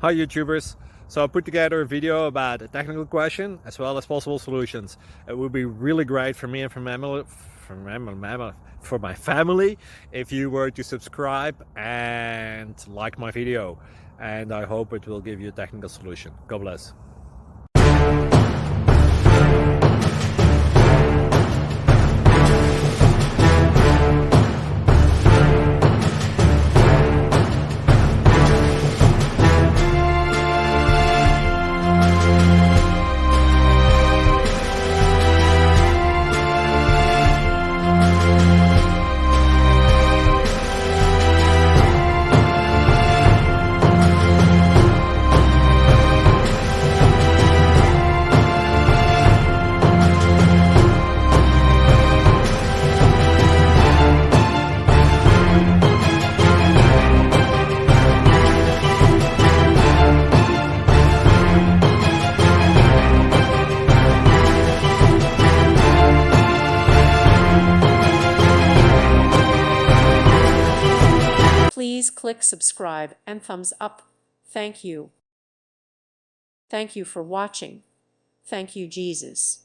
Hi YouTubers! So I put together a video about a technical question as well as possible solutions. It would be really great for me and for my family if you were to subscribe and like my video, and I hope it will give you a technical solution. God bless. Please click subscribe and thumbs up. Thank you. Thank you for watching. Thank you, Jesus.